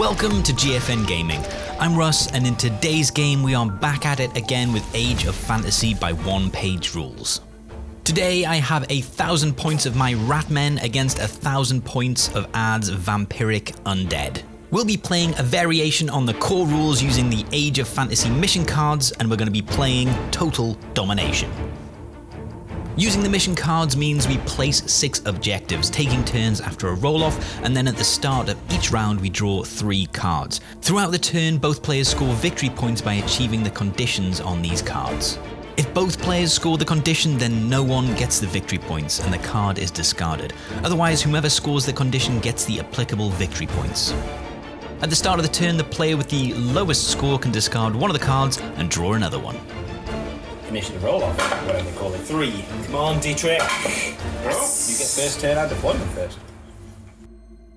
Welcome to GFN Gaming. I'm Russ, and in today's game we are back at it again with Age of Fantasy by OnePageRules. Today I have 1,000 points of my Ratmen against 1,000 points of Ad's Vampiric Undead. We'll be playing a variation on the core rules using the Age of Fantasy mission cards, and we're going to be playing Total Domination. Using the mission cards means we place 6 objectives, taking turns after a roll-off, and then at the start of each round we draw 3 cards. Throughout the turn, both players score victory points by achieving the conditions on these cards. If both players score the condition, then no one gets the victory points and the card is discarded. Otherwise, whomever scores the condition gets the applicable victory points. At the start of the turn, the player with the lowest score can discard one of the cards and draw another one. Initiative roll-off, whatever they call it. 3. Come on, D-Trick. Yes. You get first turn and deployment first.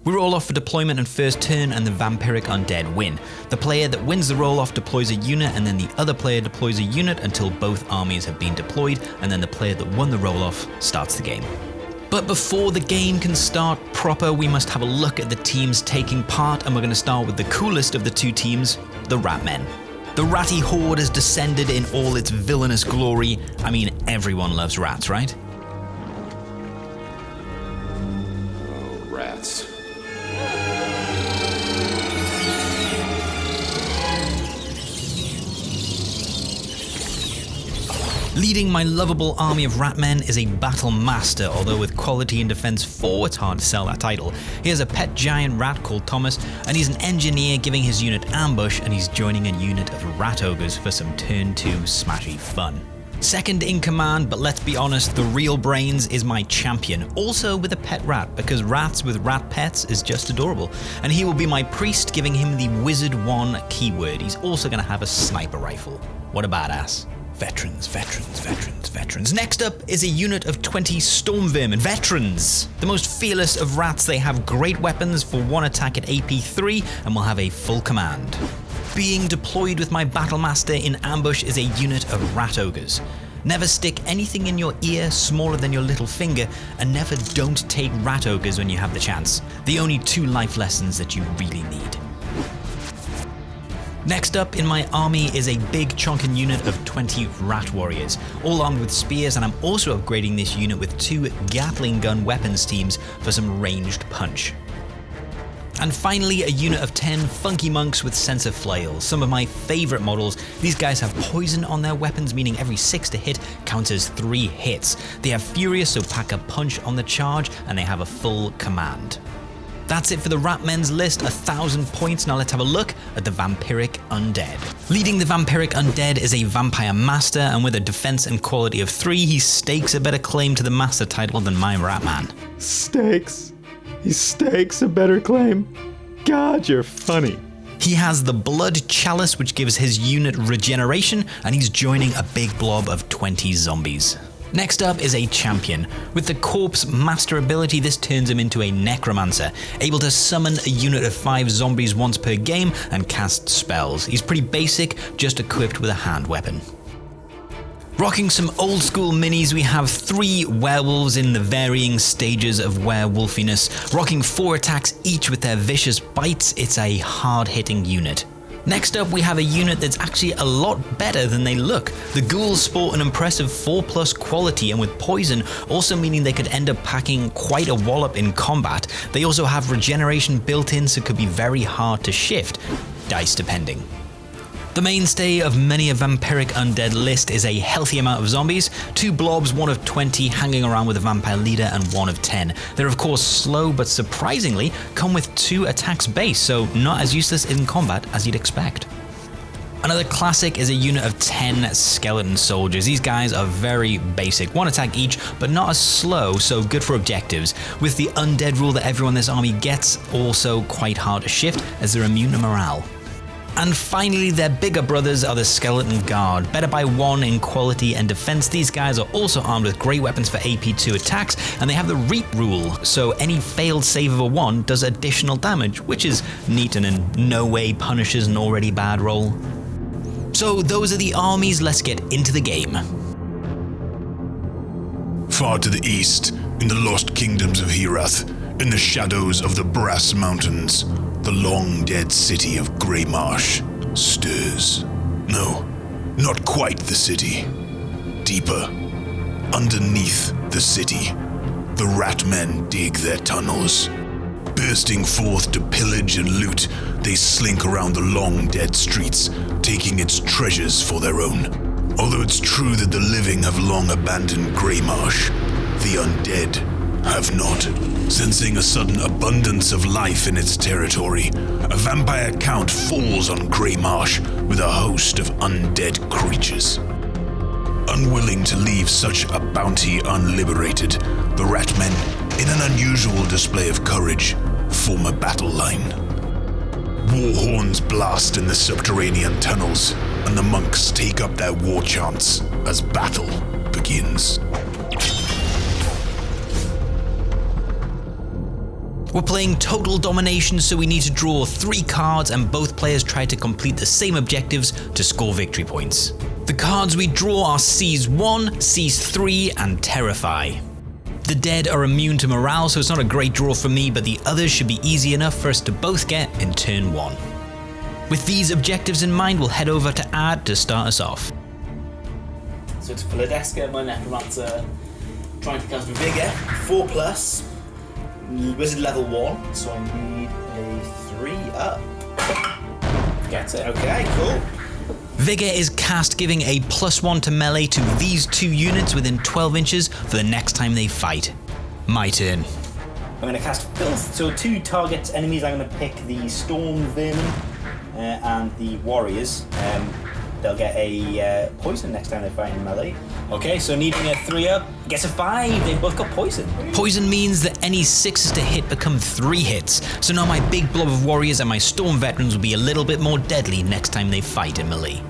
We roll off for deployment and first turn, and the Vampiric Undead win. The player that wins the roll-off deploys a unit, and then the other player deploys a unit until both armies have been deployed, and then the player that won the roll-off starts the game. But before the game can start proper, we must have a look at the teams taking part, and we're going to start with the coolest of the 2 teams, the Ratmen. The ratty horde has descended in all its villainous glory. I mean, everyone loves rats, right? Oh, rats. Leading my lovable army of Ratmen is a battle master, although with quality and defense 4, it's hard to sell that title. He has a pet giant rat called Thomas, and he's an engineer giving his unit ambush, and he's joining a unit of rat ogres for some turn 2 smashy fun. Second in command, but let's be honest, the real brains is my champion, also with a pet rat, because rats with rat pets is just adorable. And he will be my priest, giving him the Wizard 1 keyword. He's also going to have a sniper rifle. What a badass. Veterans, veterans, veterans, veterans. Next up is a unit of 20 storm vermin. Veterans! The most fearless of rats, they have great weapons for 1 attack at AP 3 and will have a full command. Being deployed with my battlemaster in ambush is a unit of rat ogres. Never stick anything in your ear smaller than your little finger, and never don't take rat ogres when you have the chance. The only 2 life lessons that you really need. Next up in my army is a big chonkin unit of 20 rat warriors, all armed with spears, and I'm also upgrading this unit with 2 Gatling gun weapons teams for some ranged punch. And finally, a unit of 10 funky monks with sensor flails, some of my favorite models. These guys have poison on their weapons, meaning every 6 to hit counts as 3 hits. They have furious, so pack a punch on the charge, and they have a full command. That's it for the Ratmen's list, 1,000 points. Now let's have a look at the Vampiric Undead. Leading the Vampiric Undead is a Vampire Master, and with a defense and quality of 3, he stakes a better claim to the Master title than my Ratman. Stakes? He stakes a better claim? God, you're funny. He has the Blood Chalice, which gives his unit regeneration, and he's joining a big blob of 20 zombies. Next up is a champion. With the Corpse Master ability, this turns him into a Necromancer, able to summon a unit of 5 zombies once per game and cast spells. He's pretty basic, just equipped with a hand weapon. Rocking some old school minis, we have 3 werewolves in the varying stages of werewolfiness, rocking 4 attacks each with their vicious bites. It's a hard-hitting unit. Next up, we have a unit that's actually a lot better than they look. The ghouls sport an impressive 4+ quality, and with poison, also meaning they could end up packing quite a wallop in combat. They also have regeneration built in, so it could be very hard to shift, dice depending. The mainstay of many a Vampiric Undead list is a healthy amount of zombies, 2 blobs, 1 of 20 hanging around with a vampire leader, and 1 of 10. They're of course slow, but surprisingly come with 2 attacks base, so not as useless in combat as you'd expect. Another classic is a unit of 10 skeleton soldiers. These guys are very basic, 1 attack each, but not as slow, so good for objectives. With the undead rule that everyone in this army gets, also quite hard to shift as they're immune to morale. And finally, their bigger brothers are the Skeleton Guard. Better by 1 in quality and defense, these guys are also armed with great weapons for AP2 attacks, and they have the Reap rule, so any failed save of a 1 does additional damage, which is neat and in no way punishes an already bad roll. So those are the armies, let's get into the game. Far to the east, in the lost kingdoms of Herath, in the shadows of the Brass Mountains, the long-dead city of Greymarsh stirs. No, not quite the city. Deeper, underneath the city, the Ratmen dig their tunnels. Bursting forth to pillage and loot, they slink around the long-dead streets, taking its treasures for their own. Although it's true that the living have long abandoned Greymarsh, the undead have not. Sensing a sudden abundance of life in its territory, a vampire count falls on Greymarsh with a host of undead creatures. Unwilling to leave such a bounty unliberated, the Ratmen, in an unusual display of courage, form a battle line. War horns blast in the subterranean tunnels, and the monks take up their war chants as battle begins. We're playing total domination, so we need to draw 3 cards and both players try to complete the same objectives to score victory points. The cards we draw are Seize 1, Seize 3, and Terrify. The dead are immune to morale, so it's not a great draw for me, but the others should be easy enough for us to both get in turn 1. With these objectives in mind, we'll head over to Ad to start us off. So it's Philadeska, my Necromancer, trying to cast Vigor, 4+, Wizard level 1, so I need a 3 up. Gets it, okay, cool. Vigor is cast, giving a +1 to melee to these 2 units within 12 inches for the next time they fight. My turn. I'm going to cast Filth, so 2 targets enemies. I'm going to pick the Storm Vermin and the Warriors. They'll get a poison next time they fight in melee. Okay, so needing a 3 up, gets a 5. They both got poison. Poison means that any 6s to hit become 3 hits, so now my big blob of warriors and my storm veterans will be a little bit more deadly next time they fight in melee.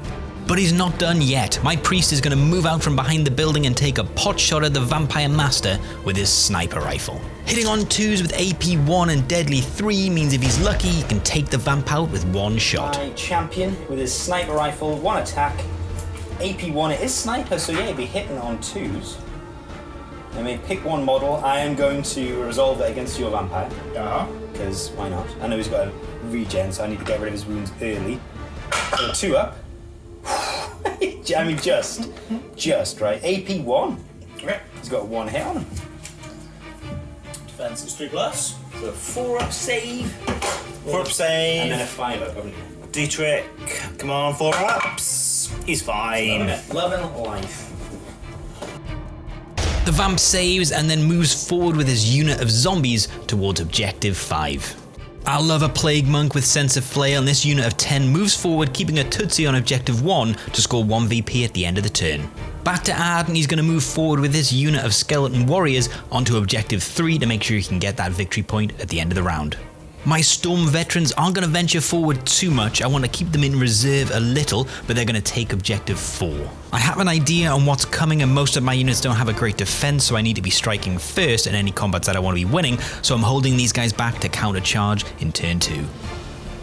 But he's not done yet. My priest is going to move out from behind the building and take a pot shot at the vampire master with his sniper rifle. Hitting on 2s with AP 1 and deadly 3 means if he's lucky, he can take the vamp out with 1 shot. My champion with his sniper rifle, 1 attack. AP 1, it is sniper, so yeah, he'll be hitting on 2s. I may pick 1 model. I am going to resolve it against your vampire. Because why not? I know he's got a regen, so I need to get rid of his wounds early. So 2 up. I mean, just right. AP 1. Okay. He's got 1 hit on him. Defense is 3+. So 4 up save. 4 up save. And then a 5 up, haven't you? D-Trick. Come on, 4 ups. He's fine. 11 life. The vamp saves and then moves forward with his unit of zombies towards objective 5. I love a Plague Monk with Sense of Flail, and this unit of 10 moves forward, keeping a Tootsie on objective 1 to score 1 VP at the end of the turn. Back to Ad, and he's going to move forward with this unit of Skeleton Warriors onto objective 3 to make sure he can get that victory point at the end of the round. My Storm Veterans aren't going to venture forward too much. I want to keep them in reserve a little, but they're going to take objective 4. I have an idea on what's coming, and most of my units don't have a great defense, so I need to be striking first in any combats that I want to be winning, so I'm holding these guys back to counter-charge in turn 2.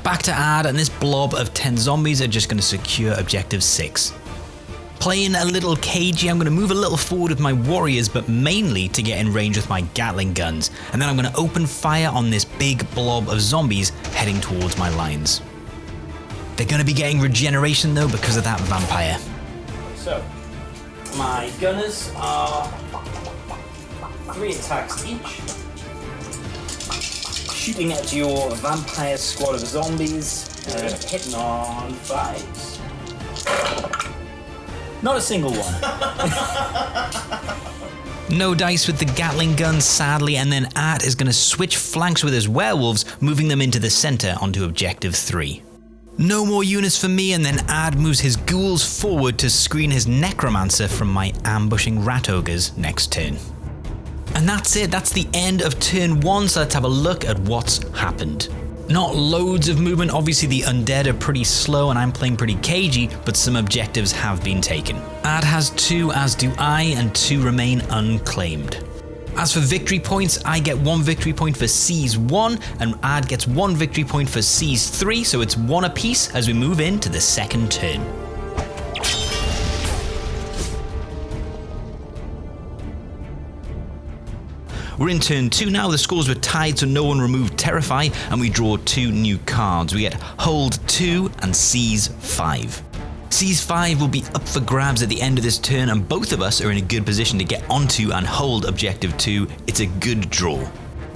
Back to Ad, and this blob of 10 zombies are just going to secure objective 6. Playing a little cagey, I'm going to move a little forward with my warriors, but mainly to get in range with my Gatling guns, and then I'm going to open fire on this big blob of zombies heading towards my lines. They're going to be getting regeneration though because of that vampire. So, my gunners are 3 attacks each. Shooting at your vampire squad of zombies, hitting on 5s. Not a single one. No dice with the Gatling gun, sadly, and then Art is going to switch flanks with his werewolves, moving them into the center onto objective 3. No more units for me, and then Ad moves his ghouls forward to screen his necromancer from my ambushing rat ogres next turn. And that's it, that's the end of turn 1, so let's have a look at what's happened. Not loads of movement, obviously the undead are pretty slow and I'm playing pretty cagey, but some objectives have been taken. Ad has 2, as do I, and 2 remain unclaimed. As for victory points, I get 1 victory point for Seize 1, and Ad gets 1 victory point for Seize 3, so it's 1 apiece as we move into the second turn. We're in turn 2 now, the scores were tied so no one removed Terrify, and we draw 2 new cards. We get Hold 2 and Seize 5. Seize 5 will be up for grabs at the end of this turn, and both of us are in a good position to get onto and hold Objective 2. It's a good draw.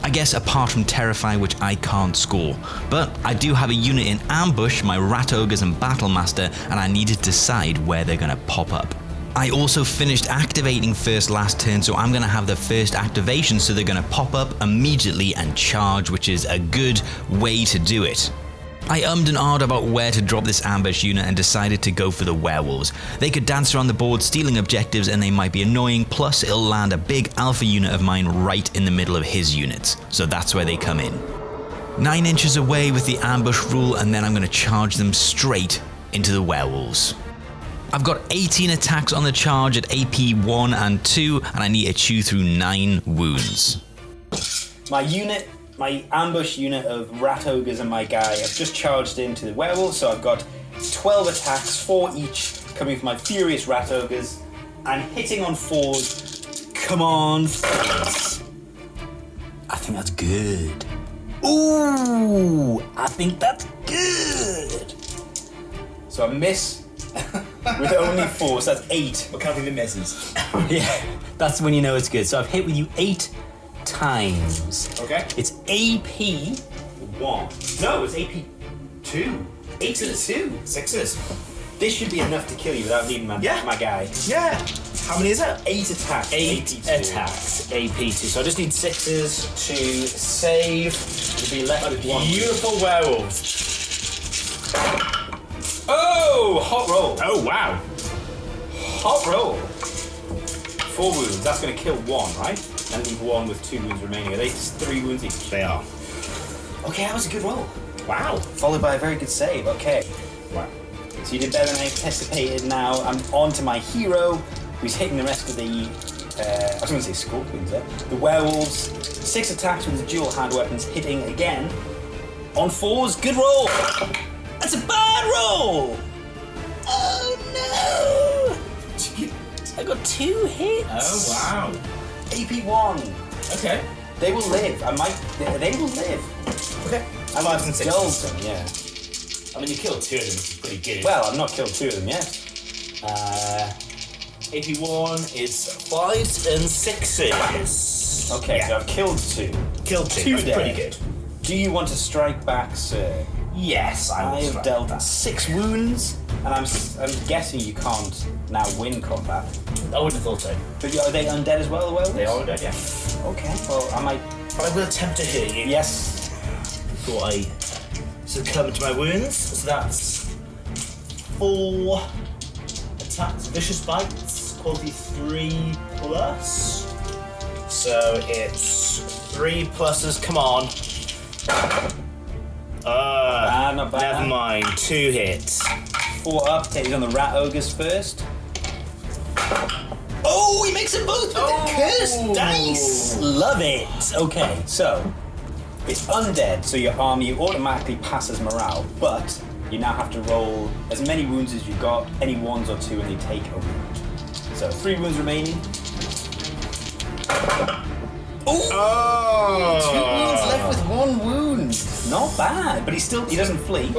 I guess apart from Terrify, which I can't score. But I do have a unit in ambush, my Rat Ogres and Battlemaster, and I need to decide where they're going to pop up. I also finished activating first last turn, so I'm going to have the first activation, so they're going to pop up immediately and charge, which is a good way to do it. I ummed and ahed about where to drop this ambush unit and decided to go for the werewolves. They could dance around the board stealing objectives and they might be annoying, plus it'll land a big alpha unit of mine right in the middle of his units, so that's where they come in. 9 inches away with the ambush rule, and then I'm going to charge them straight into the werewolves. I've got 18 attacks on the charge at AP 1 and 2, and I need to chew through 9 wounds. My ambush unit of Rat Ogres and my guy have just charged into the werewolves, so I've got 12 attacks, 4 each, coming from my furious Rat Ogres, and hitting on 4s. Come on, 4s. I think that's good. Ooh, I think that's good. So I miss with only 4, so that's 8. We're counting the misses. Yeah, that's when you know it's good. So I've hit with you 8 times. Okay. It's AP 1. No, it's AP 2. 8 and 2. 6s. This should be enough to kill you without needing my guy. Yeah. How many is it? 8 attacks. 8 attacks. AP2. So I just need 6s to save. You'll be left with 1. Beautiful werewolves. Oh, hot roll. Oh, wow. Hot roll. 4 wounds. That's going to kill 1, right? And leave 1 with 2 wounds remaining. Are they 3 wounds each? They are. Okay, that was a good roll. Wow. Followed by a very good save. Okay. Wow. So you did better than I anticipated. Now I'm on to my hero, who's hitting the rest of the, I was going to say scorpions there. The werewolves. 6 attacks with the dual hand weapons, hitting again. On 4s. Good roll. That's a bad roll. Oh no. I got 2 hits. Oh, wow. AP 1. Okay. They will live. They will live. Okay. I might have dulled them, yeah. I mean, you killed 2 of them, which is pretty good. Well, I've not killed 2 of them yet. AP1 is 5s and 6s. Okay, so I've killed 2. Killed 2. That's pretty good. Do you want to strike back, sir? Yes, I have dealt 6 wounds, and I'm guessing you can't now win combat. I wouldn't have thought so. But are they undead as well, the werewolves? They are undead, yeah. Okay, well, I might... I will attempt to hit you. Yes. Before I succumb to my wounds. So that's 4 attacks, vicious bites, quality 3 plus. So it's 3 pluses, come on. Not bad. Never mind, 2 hits. 4 up, take these on the Rat Ogres first. Oh, he makes them both with the cursed dice! Love it! Okay, so, it's undead, so your army automatically passes morale, but you now have to roll as many wounds as you've got, any 1s or 2, and they take a wound. So, 3 wounds remaining. Oh! 2 wounds left with 1 wound. Not bad, but he doesn't flee.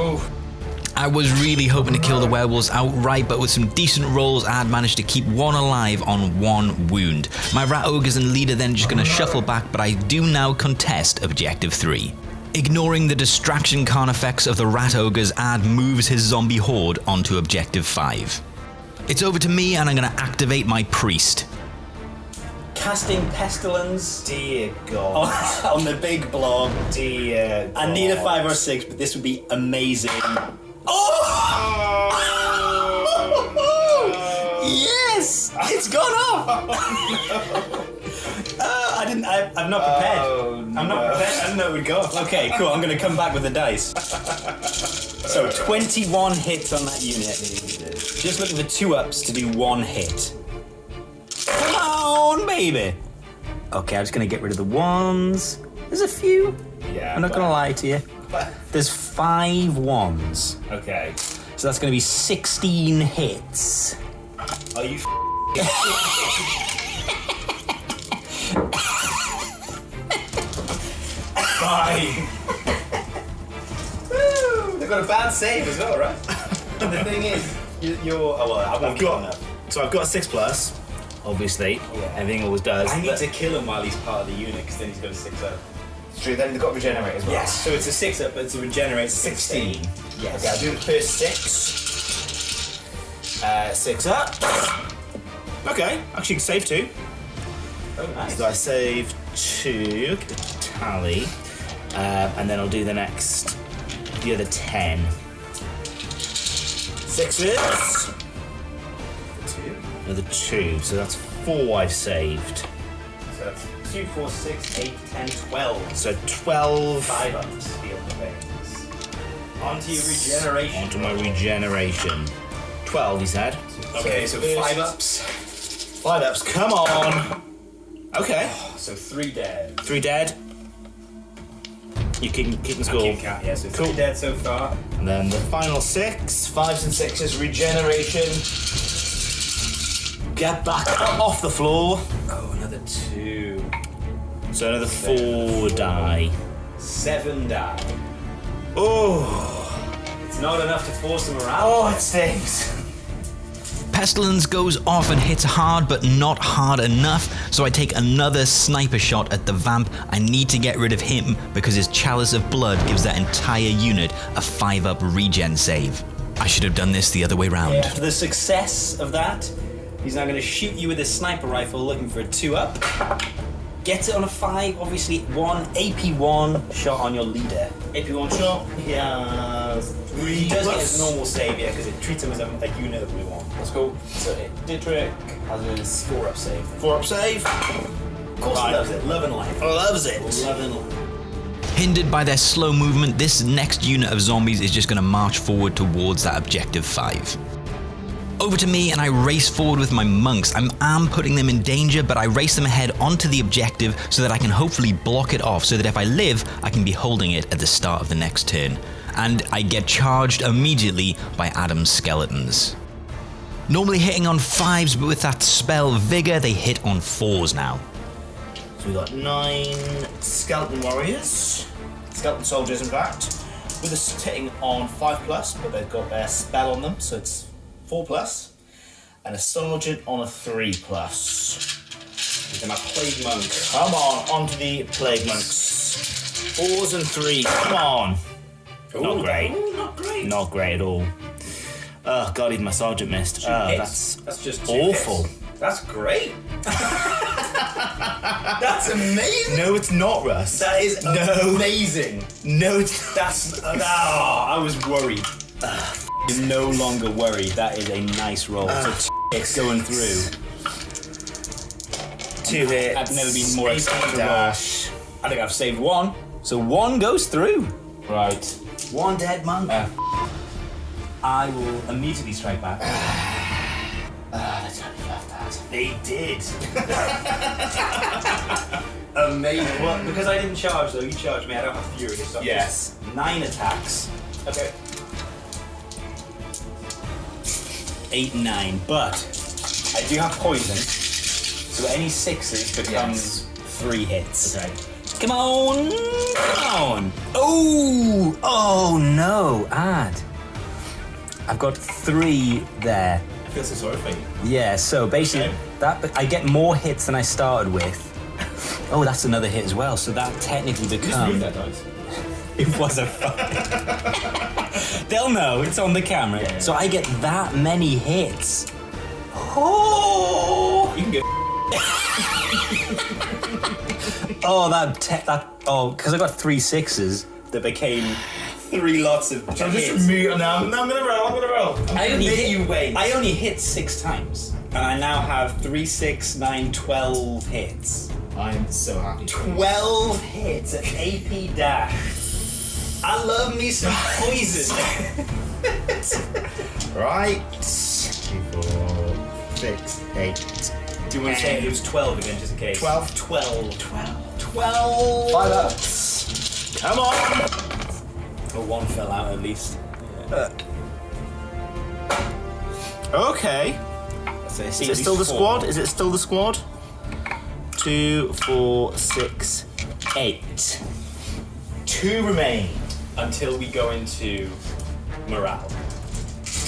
I was really hoping to kill the werewolves outright, but with some decent rolls, I had managed to keep 1 alive on 1 wound. My Rat Ogres and leader then just going to shuffle back, but I do now contest Objective 3. Ignoring the distraction Khan effects of the Rat Ogres, Ad moves his zombie horde onto Objective 5. It's over to me, and I'm going to activate my priest. Casting Pestilence. Dear God. On the big blob. Dear God. I need a 5 or 6, but this would be amazing. Yes! It's gone up! I'm not prepared. I'm not prepared. I didn't know it would go up. Okay, cool. I'm going to come back with the dice. So 21 hits on that unit. Just looking for 2-ups to do 1 hit. Come on, baby. Okay, I'm just going to get rid of the 1s. There's a few. Yeah. I'm not going to lie to you. There's 5 1s. Okay. So that's going to be 16 hits. Are you fine. Woo! They've got a bad save as well, right? The thing is, you're. Oh well, I won't kill him. So I've got a 6+. Obviously, everything always does. I need to kill him while he's part of the unit, because then he's got a 6-up. It's true, then they've got regenerate as well. Yes, so it's a 6-up, but it's a regenerate 16. Yes. Okay, I'll do the first 6. 6 up. Okay, actually can save 2. Oh, nice. So I save 2, get the tally, and then I'll do the other 10. 6s. 2. Another 2, so that's 4 I've saved. So that's 2, 4, 6, 8, 10, 12. So 12. 5 ups, feel the veins. Onto your regeneration. Onto my regeneration. 12, he said. Okay, so 5 ups. 5 ups, come on! Okay. So 3 dead. 3 dead. You keep the score. Keep count, yeah, so 3 Cool. dead so far. And then the final 6, 5s and 6s, regeneration. Get back up off the floor. Oh, another 2. So another 4 die. 7 die. Oh, It's not enough to force them around. oh, it stings. Pestilence goes off and hits hard, but not hard enough, so I take another sniper shot at the vamp. I need to get rid of him because his Chalice of Blood gives that entire unit a 5-up regen save. I should have done this the other way round. After the success of that, he's now going to shoot you with his sniper rifle looking for a 2-up. Gets it on a 5, obviously 1, AP1 shot on your leader. AP1 shot. He has 3. He does get his normal save, yeah, because it treats him as a unit of blue 1. That's cool. So Dietrich has his 4-up save. 4-up save. Of course he loves it. Love and life. Loves it. Love and life. Hindered by their slow movement, this next unit of zombies is just going to march forward towards that objective 5. Over to me, and I race forward with my monks. I am putting them in danger, but I race them ahead onto the objective so that I can hopefully block it off, so that if I live, I can be holding it at the start of the next turn. And I get charged immediately by Adam's skeletons. Normally hitting on 5s, but with that spell Vigor, they hit on 4s now. So we got 9 skeleton warriors, skeleton soldiers in fact, with us hitting on 5+, but they've got their spell on them, so it's 4+, and a sergeant on a 3+. With my plague monk. Come on, onto the plague monks. 4s and 3s, come on. Not great. Ooh, not great. Not great at all. Oh god, even my sergeant missed. That's just 2 awful. hits. That's great. That's amazing. No, it's not, Russ. That is amazing. No, it's That's. I was worried. I'm no longer worried. That is a nice roll. So 2 hits going through. 2 hits. I've never been more excited to roll. dash. I think I've saved 1. So 1 goes through. Right. 1 dead monk. I will immediately strike back. They totally left that. They did. Amazing. Well, because I didn't charge though, you charged me. I don't have fury. So Yes. 9 attacks. Okay. 8, 9. But I do have poison, so any 6s becomes 3 hits. Okay. Come on! Come on! Oh! Oh no! Add. I've got 3 there. I feel so sorry for you. Yeah, so basically, that I get more hits than I started with. Oh, that's another hit as well, so that technically becomes... dice. It was a fuck. They'll know, it's on the camera. Yeah. So I get that many hits. Oh! You can go. Oh, because I got 3 6s that became 3 lots of hits. I'm gonna roll. I only hit 6 times. And I now have 3, 6, 9, 12 hits. I'm so happy. 12 hits at AP dash. I love me some poison. Right. 2, 4, 6, 8. Do you want to say it was 12 again, just in case? 12. 12. 5 ups. Come on. Oh, 1 fell out at least. Okay. So Is it still the squad? Is it still the squad? 2, 4, 6, 8. 2 remain. Until we go into morale.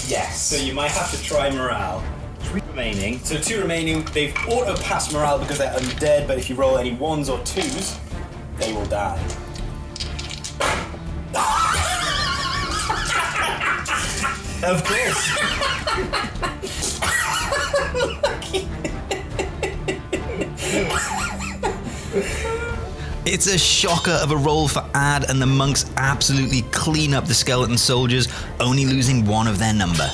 Yes. So you might have to try morale. 3 remaining. So 2 remaining, they've auto-passed morale because they're undead, but if you roll any 1s or 2s, they will die. Of course. It's a shocker of a roll for Ad, and the monks absolutely clean up the skeleton soldiers, only losing 1 of their number.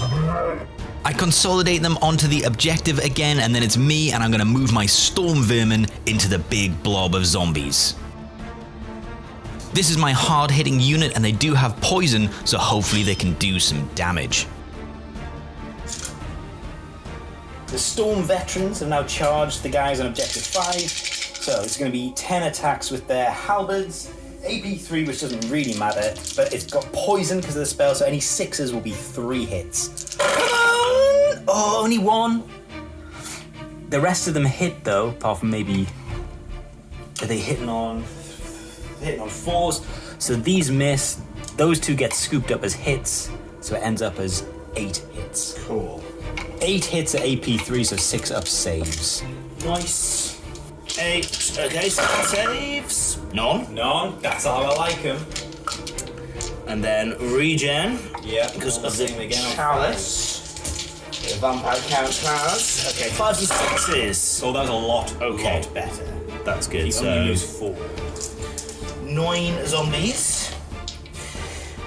I consolidate them onto the objective again, and then it's me, and I'm going to move my storm vermin into the big blob of zombies. This is my hard-hitting unit, and they do have poison, so hopefully they can do some damage. The Storm Veterans have now charged the guys on Objective 5, so it's going to be 10 attacks with their halberds, AP3, which doesn't really matter, but it's got poison because of the spell, so any 6s will be 3 hits. Come on! Oh, only 1. The rest of them hit though, apart from maybe... Are they hitting on 4s? So these miss, those 2 get scooped up as hits, so it ends up as 8 hits. Cool. 8 hits at AP3, so 6 up saves. Nice. 8. Okay, 7 saves. None. That's how I like them. And then regen. Yeah, Because all of the the same again on chalice. The vampire count has. Okay, 5s and 6s. Oh, that was a lot better. That's good. You So only lose 4. 9 zombies.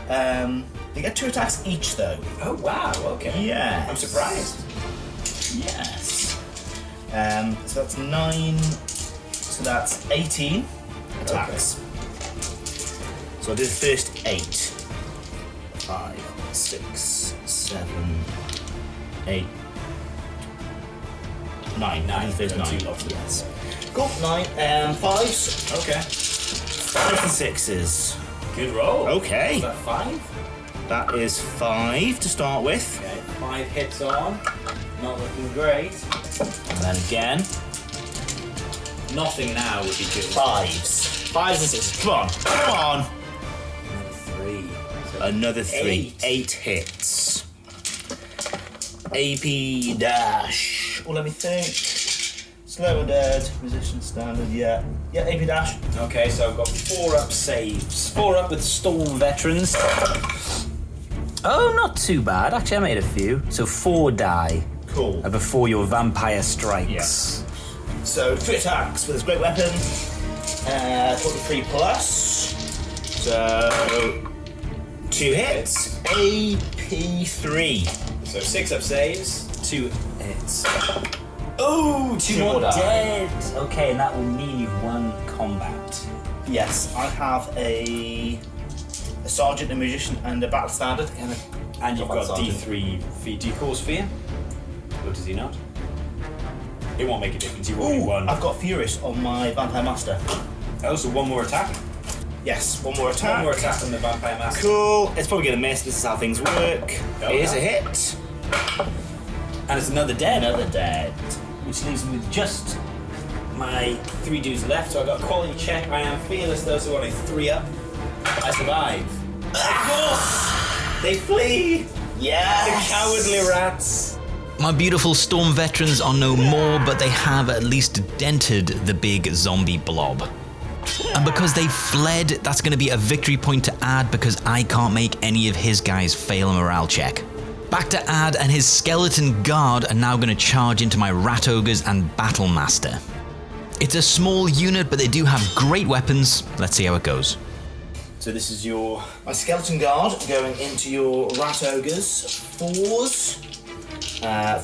They get 2 attacks each though. Oh wow, okay. Yeah. I'm surprised. Yes. So that's 9. So that's 18 attacks. So I did the first 8. 5, 6, 7, 8, 9. 9. There's No, 9. two lots. Yes. Got 9. 5s. Okay. 5 and 6s. Good roll. Okay. Is that 5? That is 5 to start with. Okay, 5 hits on. Not looking great. And then again. Nothing now would be good. 5s. 5s and 6s. Come on. Come on. Another 3. So Another 3. 8. 8 hits. AP dash. Well, let me think. Slow dead. Resistance standard. Yeah. Yeah, AP dash. Okay, so I've got 4 up saves. 4 up with Storm Veterans. Oh, not too bad. Actually, I made a few. So 4 die Cool. before your vampire strikes. So 3 attacks with his great weapon. 43 plus. So 2 hits. AP3. So 6 up saves, 2 hits. Oh, 2 more die. dead. Okay, and that will mean you've won combat. Yes, I have a sergeant, a magician, and a battle standard. And you've got Sergeant. D3 fear. Do you cause fear? Or does he not? It won't make a difference, you've already won. I've got Furious on my Vampire Master. Oh, so 1 more attack? Yes, 1 more attack. 1 more attack on the Vampire Master. Cool. It's probably gonna miss. This is how things work. Oh, It is yeah. a hit. And it's another dead. Another dead. Which leaves me with just my 3 dudes left. So I got a quality check. I am fearless though, so only 3 up. I survive. Of course! They flee! Yes. The cowardly rats! My beautiful storm veterans are no more, but they have at least dented the big zombie blob. And because they fled, that's going to be a victory point to Ad, because I can't make any of his guys fail a morale check. Back to Ad, and his skeleton guard are now going to charge into my rat ogres and battle master. It's a small unit, but they do have great weapons. Let's see how it goes. So this is your... My skeleton guard going into your rat ogres. 4s.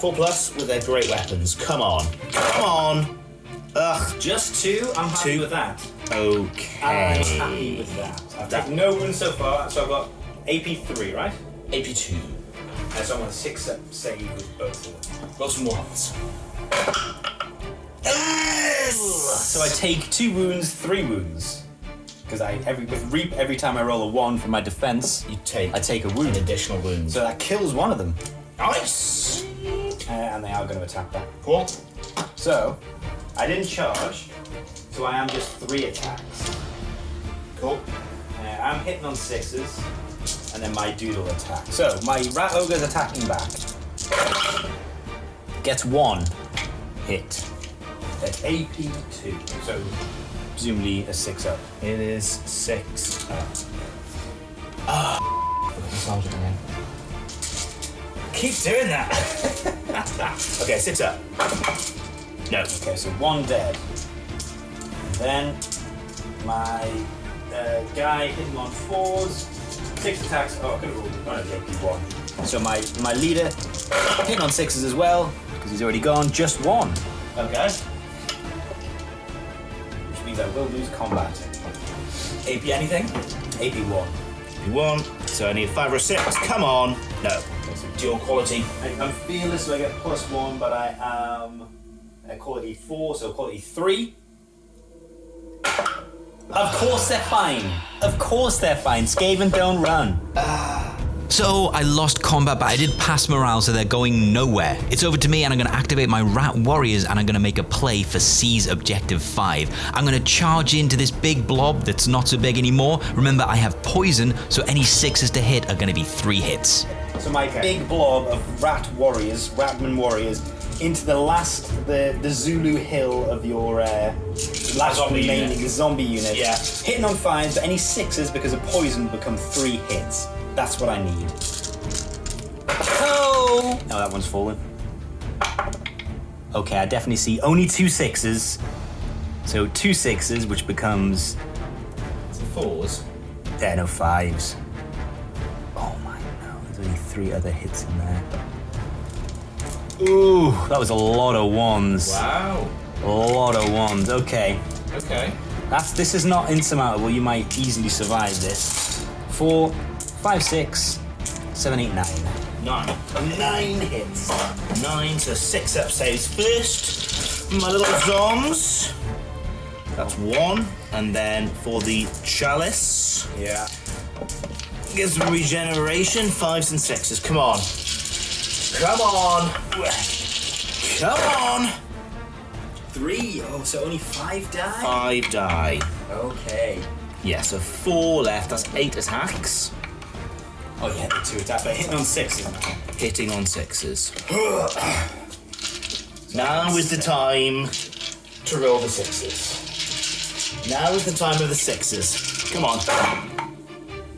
4 plus with their great weapons. Come on. Come on. Ugh. Just 2? I'm happy 2. with that. Okay. I'm happy with that. I've taken no wounds so far, so I've got AP3, right? AP2. And so I'm on a 6 up save with both of them. Got some ones. So I take 2 wounds, 3 wounds. Because every time I roll a 1 for my defense, You take I take a an wound. additional wound. So that kills one of them. Nice. And they are going to attack that. Cool. So, I didn't charge, so I am just 3 attacks. Cool. I'm hitting on 6s, and then my dude will attack. So my rat ogre's attacking back. Gets 1 hit at AP2. So presumably a 6 up. It is 6 up. Keep doing that. Okay, 6 up. No. Okay, so 1 dead. And then my guy hitting on 4s, 6 attacks. Oh, I could have rolled one of the AP1. So my leader hitting on 6s as well, because he's already gone, just 1. Okay. Which means I will lose combat. AP anything? AP1. AP1. So I need 5 or 6. Come on. No. Dual quality. I'm fearless, so I get +1, but I am at quality 4, so quality 3. Of course they're fine. Of course they're fine. Skaven don't run. So I lost combat, but I did pass morale, so they're going nowhere. It's over to me, and I'm going to activate my rat warriors, and I'm going to make a play for C's objective 5. I'm going to charge into this big blob that's not so big anymore. Remember, I have poison, so any 6s to hit are going to be 3 hits. So my big blob of Ratmen warriors, into the Zulu hill of your last remaining zombie unit. Yeah. Hitting on 5s, but any 6s because of poison become 3 hits. That's what I need. Oh! No, that one's fallen. Okay, I definitely see only 2 6s. So 2 6s, which becomes... 4s. Yeah, no 5s. Oh my no, there's only 3 other hits in there. Ooh, that was a lot of 1s. Wow. A lot of 1s. Okay. Okay. This is not insurmountable. You might easily survive this. 4, 5, 6, 7, 8, 9. 9. 9 hits. 9 to 6 up saves first. My little zoms. That's 1. And then for the chalice. Yeah. Gives me regeneration. 5s and 6s. Come on. Come on. Come on. 3. Oh, so only 5 die? 5 die. Okay. Yeah, so 4 left. That's 8 attacks. Oh, yeah, the 2 attacks, but hitting on 6s. Hitting on 6s. Now is the time To roll the 6s. Now is the time of the 6s. Come on.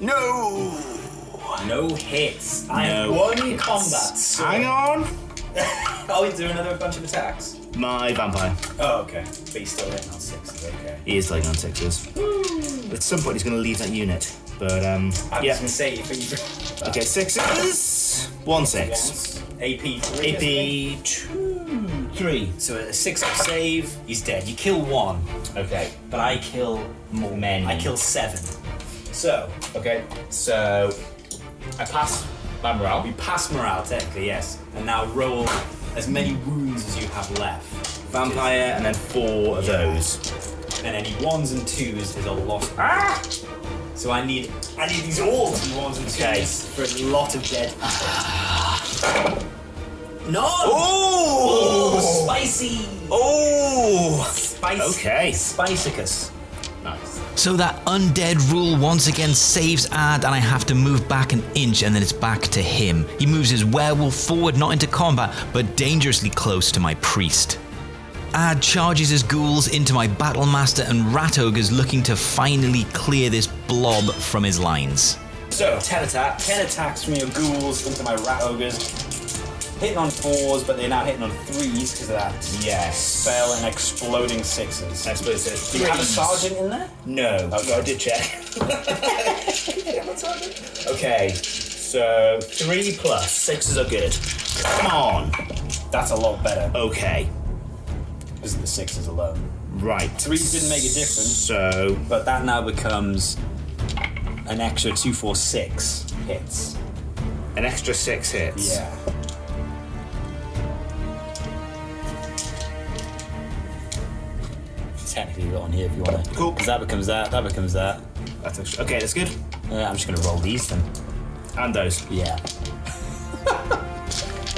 No! No hits. I No won hits. combat. Hang on. Oh, he's doing another bunch of attacks. My vampire. Oh, okay. But he's still hitting on 6s, okay. He is laying on 6s. At some point he's going to leave that unit. But, I was yeah. going to say, Okay, 6s. 1 6. AP 3. AP 2, 3. So a 6 up save, he's dead. You kill 1. Okay. But I kill more. Many. I kill 7. So, Okay, so I pass my morale. we pass morale, technically, yes. And now roll as many wounds as you have left. Vampire and then 4 of those. And any 1s and 2s is a loss. Ah! So I need these all to be 1s and 2s Okay. for a lot of dead people. No! Oh! Spicy! Oh! Spicy. Okay. Spicicus. Nice. So that undead rule once again saves Ad, and I have to move back an inch, and then it's back to him. He moves his werewolf forward, not into combat, but dangerously close to my priest. Ad charges his ghouls into my battlemaster, and Rat Ogre's looking to finally clear this blob from his lines. So, 10 attacks from your ghouls into my rat ogres. Hitting on 4s, but they're now hitting on 3s because of that Yes. spell and exploding 6s. I suppose it's Do you have a sergeant in there? No. Okay. I did check. Okay. So 3 plus 6s are good. Come on. That's a lot better Okay. because of the 6s alone. Right. 3s didn't make a difference, So but that now becomes an extra 2, 4, 6 hits. an extra 6 hits. Yeah. Technically, you've got on here if you want to. Cool. Because that becomes that, that becomes that. That's extra. Okay, that's good. I'm just going to roll these then. And those. Yeah.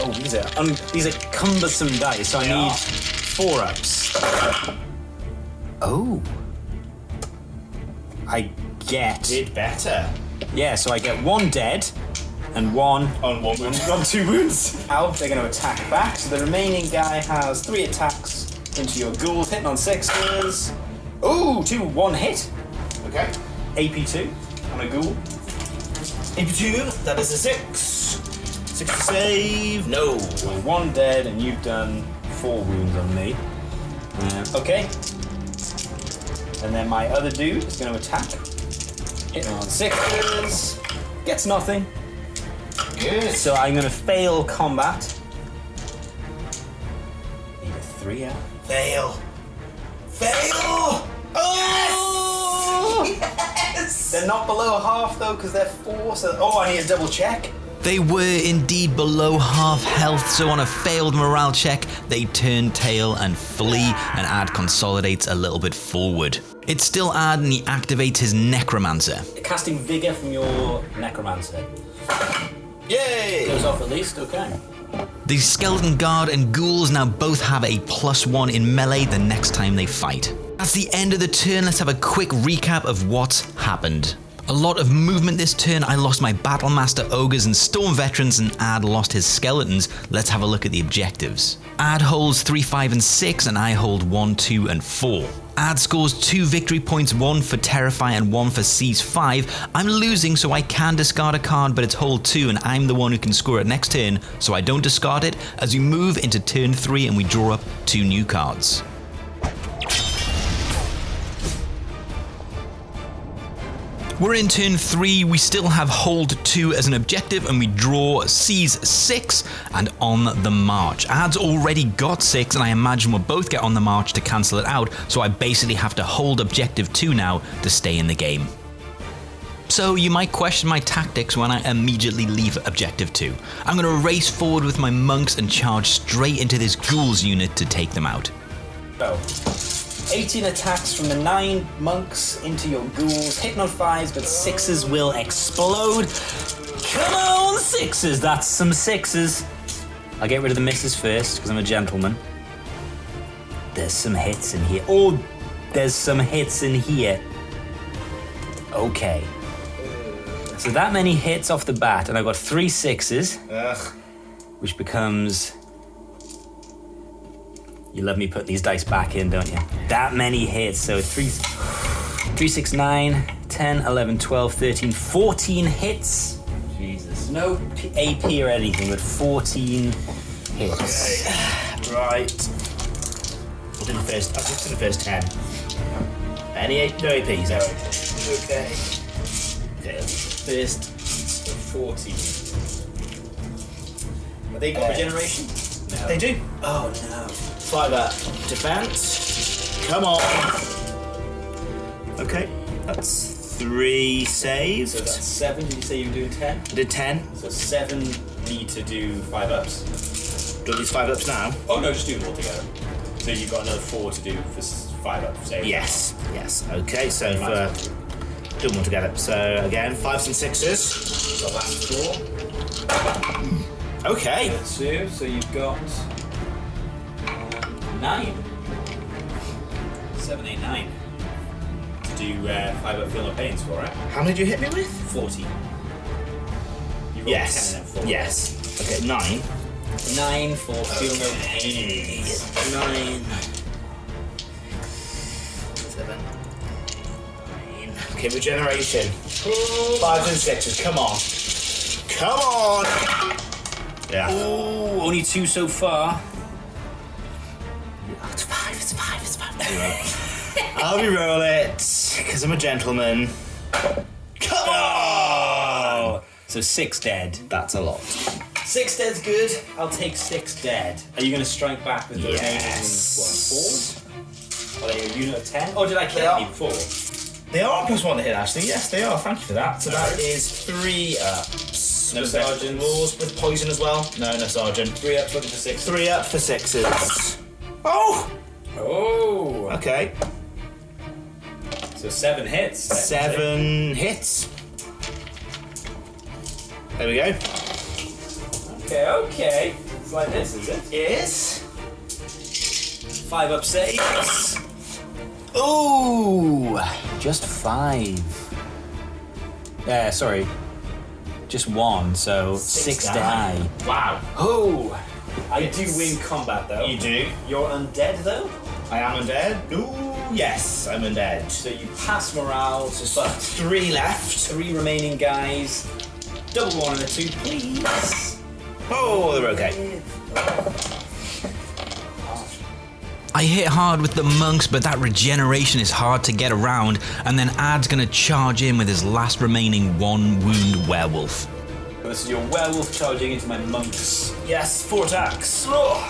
Oh, these are cumbersome dice, so I need 4-ups. Oh. I get... Did better. Yeah, so I get 1 dead and 1 On 1 wound. on 2 wounds. Now they're going to attack back, so the remaining guy has 3 attacks into your ghouls, hitting on 6s. Ooh, 1 hit. Okay. AP2 on a ghoul. AP2, that is a 6. 6 to save. No. So 1 dead, and you've done 4 wounds on me. Okay. And then my other dude is going to attack. Hitting on 6s. Gets nothing. Good. So I'm going to fail combat. Need a 3 out. Fail. Fail! Oh! Yes! They're not below half though, because they're 4. So I need a double check. They were indeed below half health, so on a failed morale check, they turn tail and flee, and Ad consolidates a little bit forward. It's still Ad, and he activates his Necromancer. Casting vigor from your necromancer. Yay! Goes off at least. Okay. The Skeleton Guard and Ghouls now both have a +1 in melee the next time they fight. That's the end of the turn. Let's have a quick recap of what's happened. A lot of movement this turn. I lost my Battlemaster Ogres and Storm Veterans, and Ad lost his Skeletons. Let's have a look at the objectives. Ad holds 3, 5, and 6, and I hold 1, 2, and 4. Ad scores 2 victory points, 1 for Terrify and 1 for Seize 5. I'm losing, so I can discard a card, but it's hold 2, and I'm the one who can score it next turn, so I don't discard it as we move into turn 3 and we draw up 2 new cards. We're in turn 3, we still have hold 2 as an objective, and we draw Seize 6 and On the March. Ad's already got 6, and I imagine we'll both get On the March to cancel it out, so I basically have to hold objective 2 now to stay in the game. So you might question my tactics when I immediately leave objective 2. I'm going to race forward with my monks and charge straight into this ghouls unit to take them out. So, 18 attacks from the 9 monks into your ghouls, hitting on 5s, but 6s will explode. Come on, 6s! That's some 6s. I'll get rid of the misses first, because I'm a gentleman. There's some hits in here. Oh, there's some hits in here. Okay. So that many hits off the bat, and I've got 3 6s, which becomes... You love me putting these dice back in, don't you? That many hits, so 3, 6, 9, 10, 11, 12, 13, 14 hits. Jesus. No AP or anything, but 14 hits. Okay. Right. I'll do the first 10. Any no APs? No. Okay. Okay, first 14. Have they got regeneration? No. They do. Oh no. 5 up. Defense. Come on. Okay, that's 3 saves. So that's 7. Did you say you were doing 10? I did 10. So 7 need to do 5 ups. Do these 5 ups now? Oh no, just do them all together. So you've got another 4 to do for 5 ups. Yes. Yes. Okay, so for do them all together. So again, 5s and 6s. So that's 4. Okay. 2. So you've got 9. 7, 8, 9. To do 5 up feel no pains for it. How many did you hit me with? 40. You rolled Yes. 10 and then 4. Yes. Okay, 9. 9 for feel no pains. 9. 7. 9. Okay, regeneration. 5s and 6s. Come on. Come on. Yeah. Oh, only 2 so far. It's 5. It's 5. It's 5. I'll re-roll it because I'm a gentleman. Come on. So 6 dead. That's a lot. 6 dead's good. I'll take 6 dead. Are you going to strike back with the remaining 4? Are they a unit of 10? Oh, did I kill you before? They are +1 to hit, actually. Yes, they are. Thank you for that. So that is 3 ups. No sergeant. Rules with poison as well. No sergeant. 3 ups looking for 6. 3 up for 6s. Oh! Oh! Okay. So 7 hits. 7 hits. There we go. Okay. It's like this, is it? Yes. 5 up saves. Ooh! Just 5. Sorry. Just 1, so 6 die. Wow. Oh! I do win combat though. You do? You're undead though? I am undead? Ooh, yes, I'm undead. So you pass morale, But 3 left. 3 remaining guys. Double 1 and a 2, please. Oh, they're okay. I hit hard with the monks, but that regeneration is hard to get around, and then Ad's gonna charge in with his last remaining 1 wound werewolf. This is your werewolf charging into my monks. Yes, 4 attacks. Oh.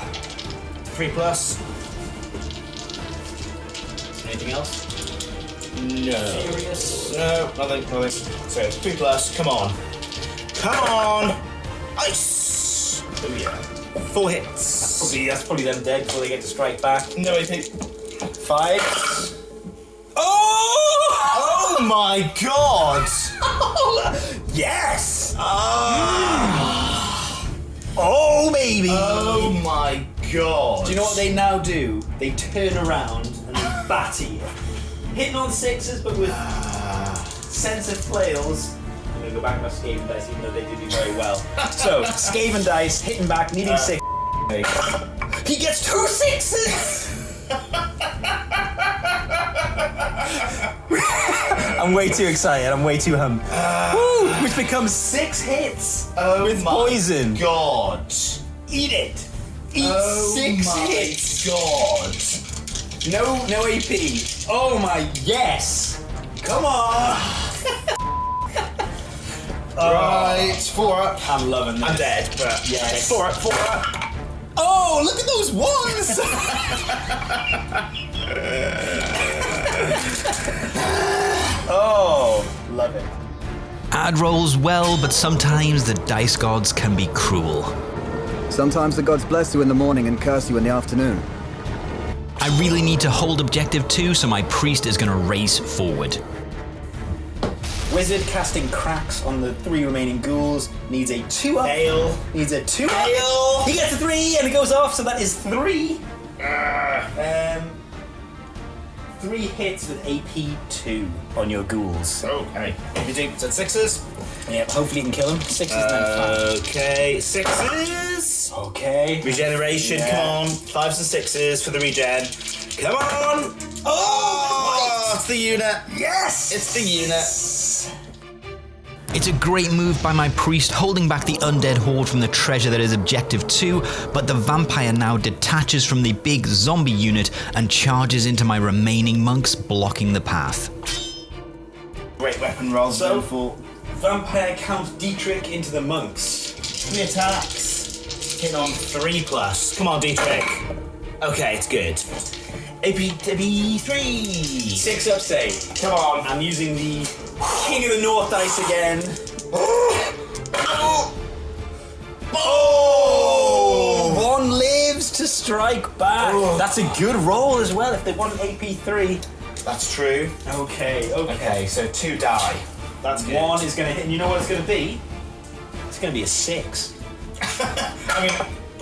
3 plus. Anything else? No. Furious? No, nothing. So, 3 plus, come on. Come on! Ice! Oh yeah. 4 hits. That's probably them dead before they get to strike back. No AP. 5. Oh my god! Yes! Oh baby! Oh my god! Do you know what they now do? They turn around and they batter you. Hitting on 6s, but with sense of flails. I'm gonna go back to my Skaven dice, even though they do very well. So, Skaven dice, hitting back, needing 6. He gets 2 6s! I'm way too excited. I'm way too hummed. Woo! Which becomes 6 hits with poison. God! Eat it. Eat 6 hits. God! No AP. Oh my yes. Come on. Right, 4 up. I'm loving this. I'm dead, but Yes. 4 up, 4 up. Oh, look at those ones. Oh, love it. Ad rolls well, but sometimes the dice gods can be cruel. Sometimes the gods bless you in the morning and curse you in the afternoon. I really need to hold objective 2, so my priest is gonna race forward. Wizard casting cracks on the 3 remaining ghouls needs a 2 up. Hail. Needs a 2 Hail. up. He gets a 3 and it goes off, so that is 3. 3 hits with AP 2 on your ghouls. Okay. You do 6s? Yep, hopefully you can kill him. 6s then 5. Okay, 6s. Okay. Regeneration, Yeah. come on. 5s and 6s for the regen. Come on! Oh! It's the unit. Yes! It's the unit. It's a great move by my priest, holding back the undead horde from the treasure that is objective 2, but the vampire now detaches from the big zombie unit and charges into my remaining monks, blocking the path. Great weapon roll. So- for Vampire Count Dietrich into the monks. 3 attacks. Hit on 3 plus. Come on, Dietrich. Okay, it's good. AP 3. 6 up save. Come on. I'm using the King of the North dice again. Oh! 1 lives to strike back. That's a good roll as well if they want an AP 3. That's true. Okay. Okay, so 2 die. That's good. 1 is going to hit, and you know what it's going to be? It's going to be a 6. I mean,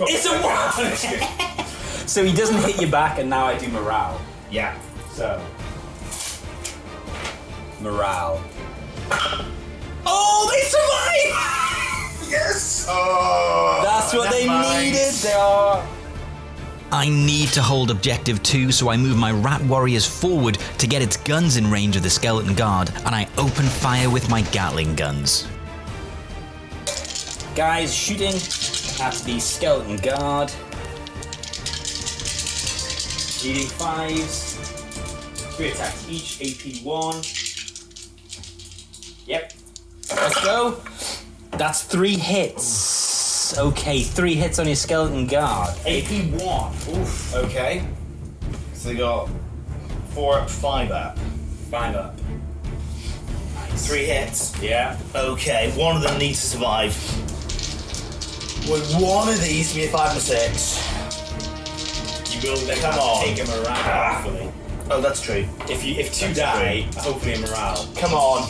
It's a 1! So he doesn't hit you back, and now I do morale. yeah. So. Morale. Oh, they survived! Yes! Oh! That's what they needed. They are. I need to hold objective 2, so I move my rat warriors forward to get its guns in range of the skeleton guard, and I open fire with my Gatling guns. Guys shooting at the skeleton guard. Needing 5s. 3 attacks each, AP 1. Yep. Let's go. That's 3 hits. Okay, 3 hits on your skeleton guard. AP 1. Oof. Okay. So they got 4 up, 5 up. 5 up. 3 hits. Yeah. Okay, one of them needs to survive. Would one of these be a 5 and 6? You will then Come have to on. take a morale, hopefully. Oh, that's true. If 2 That's die, hopefully a morale. Come on.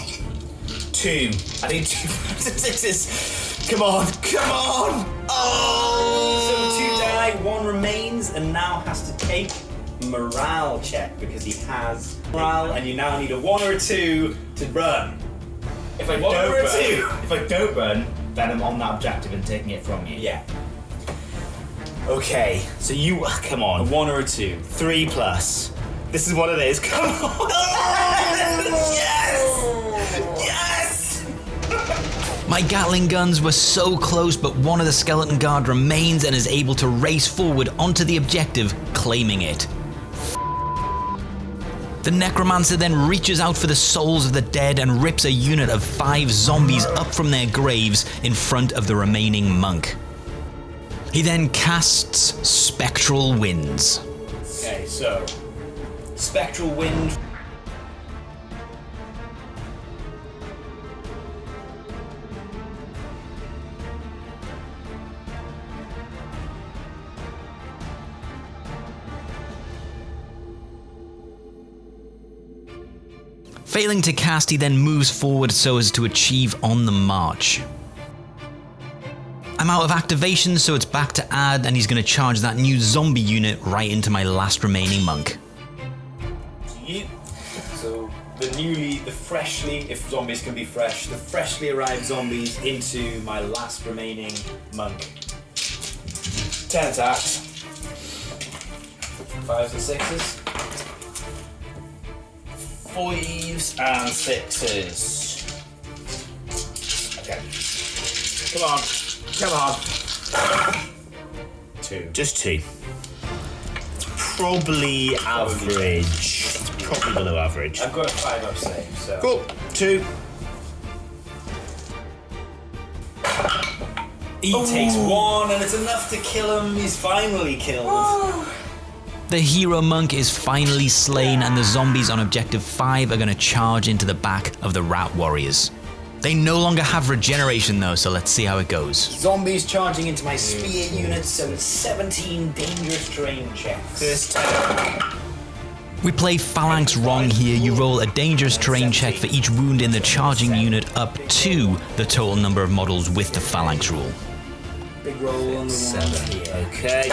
2. I need 2 6s. Come on. Come on. So Oh. 2 die, 1 remains, and now has to take morale check because he has morale, and you now need a 1 or a 2 to run. If I don't run, then I'm on that objective and taking it from you. Yeah. Okay, so you come on. A 1 or a 2. 3 plus. This is what it is. Come on. Yes! My Gatling guns were so close, but one of the skeleton guard remains and is able to race forward onto the objective, claiming it. The necromancer then reaches out for the souls of the dead and rips a unit of 5 zombies up from their graves in front of the remaining monk. He then casts Spectral Winds. Okay, so Spectral Wind. Failing to cast, he then moves forward so as to achieve On the March. I'm out of activation, so it's back to Ad, and he's going to charge that new zombie unit right into my last remaining monk. So the freshly, if zombies can be fresh, the freshly arrived zombies into my last remaining monk. 10 attacks. 5s and 6s. 5s and 6s. Okay. Come on. 2. Just 2. It's probably average. It's probably below average. I've got a 5 up save, so. Cool. 2. He takes 1, and it's enough to kill him. He's finally killed. The hero monk is finally slain, and the zombies on objective 5 are going to charge into the back of the rat warriors. They no longer have regeneration though, so let's see how it goes. Zombies charging into my spear unit, so it's 17 dangerous terrain checks. First time. We play phalanx wrong here. You roll a dangerous terrain check for each wound in the charging unit up to the total number of models with the phalanx rule. Big roll on the 1 here. Okay.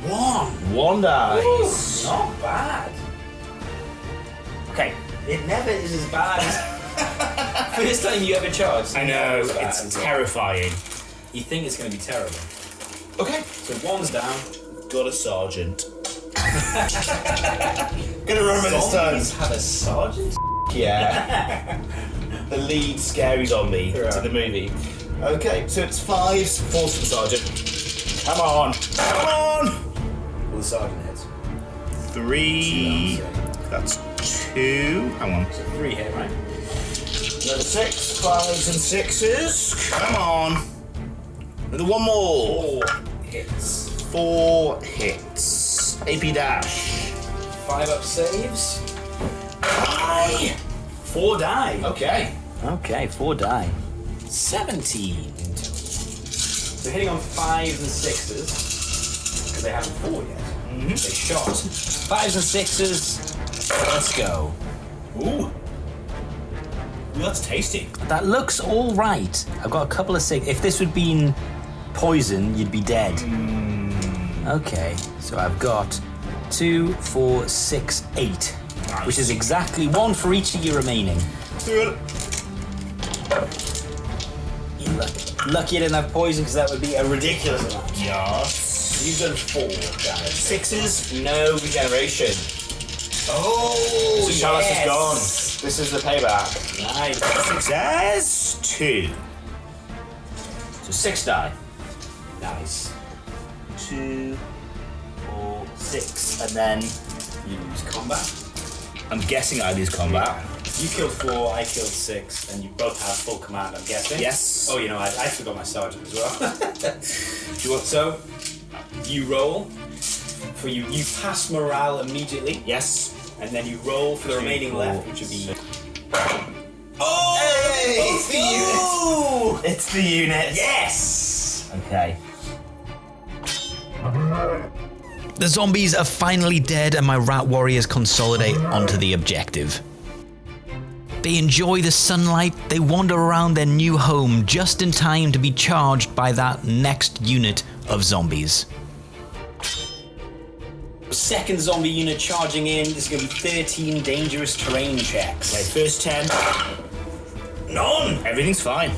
1 dice. Not bad. Okay. It never is as bad as first time you ever charged. I know, it's terrifying. You think it's going to be terrible. Okay. So 1's down. Got a sergeant. Gonna remember this time. Zombies have a sergeant? Yeah. The lead scary zombie to the movie. Okay, so it's 5s, 4s for the sergeant. Come on. Well, the sergeant hits. 3. That's 2. Hang on. So 3 hit, right? Another 6, 5s and 6s. Come on. Another 1 more. 4 hits. 4 hits. AP dash. 5 up saves. Die. 4 die. Okay. Okay, 4 die. 17 in total. So hitting on 5s and 6s, because they haven't 4 yet. They shot. 5s and 6s. Let's go. Ooh. That's tasty. That looks all right. I've got a couple of 6. If this had been poison, you'd be dead. Okay, so I've got 2, 4, 6, 8, Nice. which is exactly 1 for each of you remaining. Good. You're lucky I didn't have poison, because that would be a ridiculous amount. Yes. You've done 4 damage. 6s, no regeneration. Oh, So Chalice is gone. This is the payback. Nice. 6s, 2. So 6 die. Nice. 2, 4, 6, and then You lose combat. I'm guessing I lose combat. You killed 4, I killed 6, and you both have full command, I'm guessing. Yes. Oh, you know, I forgot my sergeant as well. So, you roll. For you pass morale immediately. Yes. And then you roll for the 2, remaining 4, left, which would be. Oh! Hey! It's the unit. It's the unit. Yes! Okay. The zombies are finally dead, and my rat warriors consolidate onto the objective. They enjoy the sunlight, they wander around their new home just in time to be charged by that next unit of zombies. second zombie unit charging in. This is going to be 13 dangerous terrain checks. Okay, first 10. None! Everything's fine.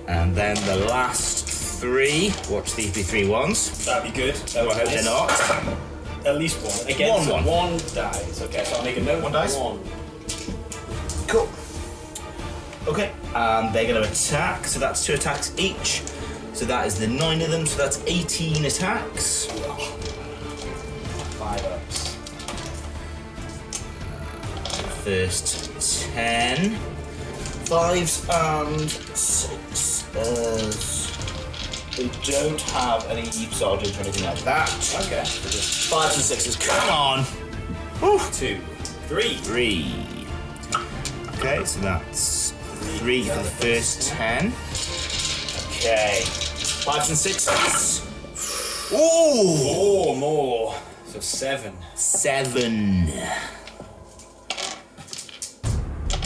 And then the last 3. Watch these be 3 ones. That'd be good. I hope they're not. At least one. Again, so One. one dies. Okay, so I'll make a note. One dies? One. Cool. Okay, and they're going to attack. So that's 2 attacks each. So that is the 9 of them. So that's 18 attacks. 5 ups. First 10. 5s and 6s. They don't have any sergeants or anything like that. Okay. So just 5s and 6s. Come on. 2, 3. 3. Okay, so that's 3 for the first 10. Okay. 5s and 6s. Ooh! 4 more. So 7. 7.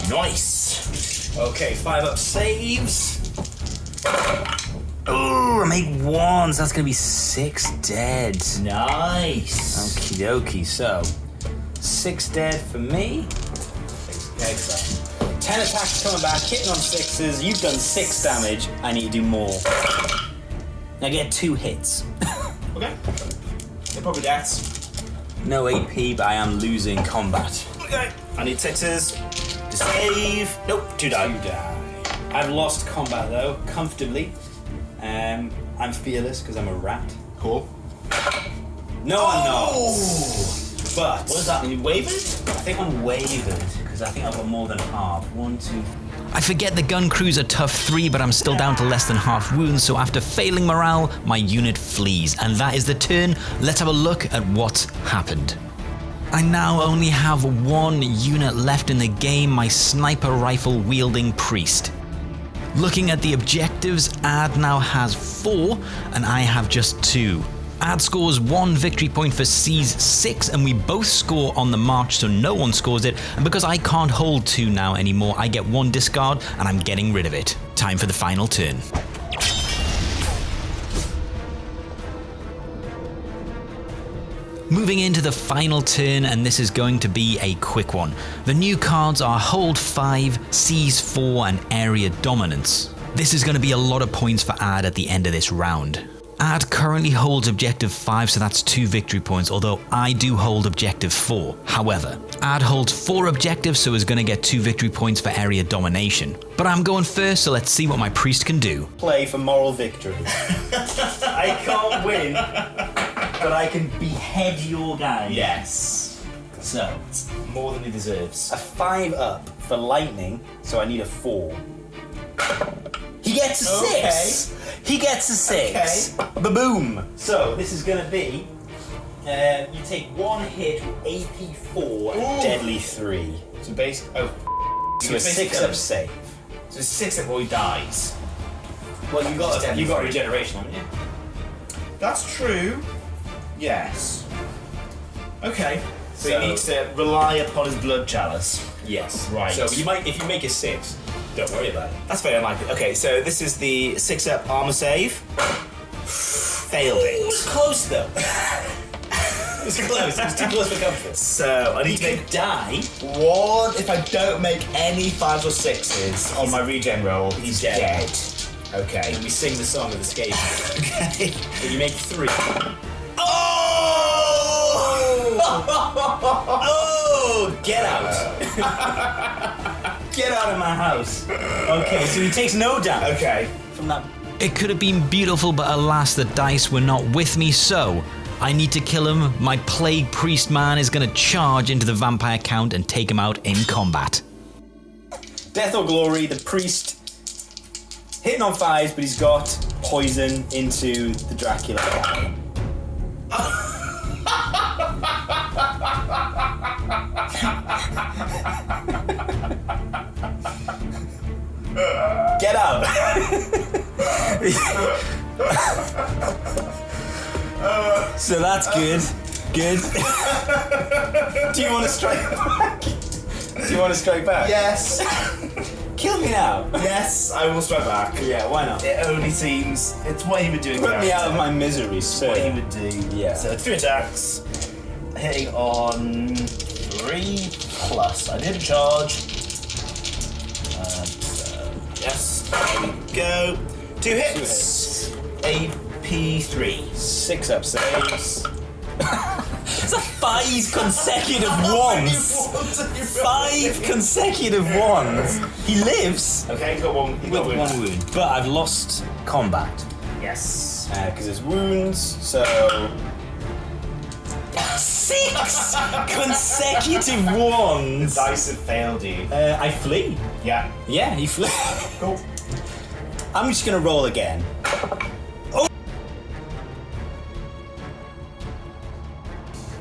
Nice. Okay, 5 up saves. Oh, I made 1, so that's gonna be 6 dead. Nice. Okie dokie, so 6 dead for me. Okay, so 10 attacks coming back, hitting on 6s. You've done 6 damage. I need to do more. I get 2 hits. Okay. They're probably deaths. No AP, but I am losing combat. Okay. I need 6s to save. Nope, 2 die. 2 die. I've lost combat though, comfortably. I'm fearless because I'm a rat. Cool. No, I'm not. But What does that mean? Wavered? I think I'm wavered because I think I've got more than half. 1, 2. I forget the gun crew's a tough 3, but I'm still down to less than half wounds, so after failing morale, my unit flees. And that is the turn. Let's have a look at what's happened. I now only have 1 unit left in the game, my sniper rifle wielding priest. Looking at the objectives, Ad now has 4 and I have just 2. Ad scores 1 victory point for C's 6 and we both score on the march, so no one scores it, and because I can't hold 2 now anymore, I get 1 discard and I'm getting rid of it. Time for the final turn. Moving into the final turn, and this is going to be a quick one. The new cards are Hold 5, Seize 4 and Area Dominance. This is going to be a lot of points for Ad at the end of this round. Ad currently holds objective 5, so that's 2 victory points, although I do hold objective 4. However, Ad holds 4 objectives, so is going to get 2 victory points for area domination. But I'm going first, so let's see what my priest can do. Play for moral victory. I can't win, but I can behead your guy. Yes. So, It's more than he deserves. a 5 up for lightning, so I need a 4. He gets a 6! He gets a 6! Ba-boom! So, this is gonna be, you take 1 hit with AP 4 and deadly 3. So basically, So a 6 up save. So 6 up or he dies. Well, you got deadly 3. regeneration, haven't you? That's true. Yes. Okay. So So- he needs to rely upon his blood chalice. Yes. Right. So you might, if you make a 6, don't worry about it. That's very unlikely. Okay, so this is the 6 up armor save. Failed It was it. close though. It was close. It was too close for comfort. So I He need to make could die. 1. If I don't make any 5s or 6s on my regen roll, he's dead. Okay. And we sing the song of escape. Okay. But you make 3. Oh! Get out! Get out of my house. Okay, so he takes no damage Okay. from that. It could have been beautiful, but alas, the dice were not with me, so I need to kill him. My plague priest man is going to charge into the vampire count and take him out in combat. Death or glory, the priest hitting on 5s, but he's got poison into the Dracula guy. Get out! So that's good. Good. Do you want to strike back? Do you want to strike back? Yes. Kill me now. Yes, I will strike back. Yeah, why not? It only seems it's what he would do. Put me out of my misery, sir. What he would do. Yeah. So 3 attacks, hitting on 3+. I didn't charge. Yes, there we go. 2 hits. AP3. 6 up saves. It's a 5 consecutive ones. 5 consecutive ones. He lives Okay, got one. He got with one. 1 wound, but I've lost combat. Yes. Because it's wounds, so 6 consecutive ones. Dice have failed you. I flee. Yeah. Yeah, he flew. Cool. I'm just gonna roll again.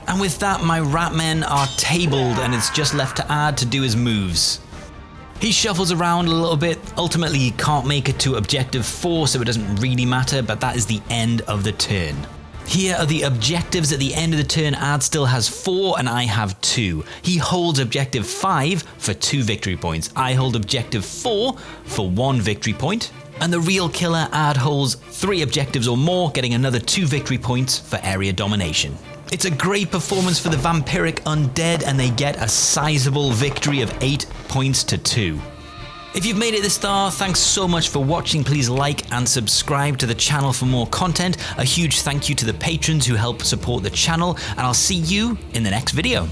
And with that, my Ratmen are tabled and it's just left to Ad to do his moves. He shuffles around a little bit. Ultimately, he can't make it to objective 4, so it doesn't really matter, but that is the end of the turn. Here are the objectives at the end of the turn. Ad still has 4 and I have 2. He holds objective 5 for 2 victory points. I hold objective 4 for 1 victory point. And the real killer, Ad, holds 3 objectives or more, getting another 2 victory points for area domination. It's a great performance for the Vampiric Undead, and they get a sizable victory of 8 points to 2. If you've made it this far, thanks so much for watching. Please like and subscribe to the channel for more content. A huge thank you to the patrons who help support the channel, and I'll see you in the next video.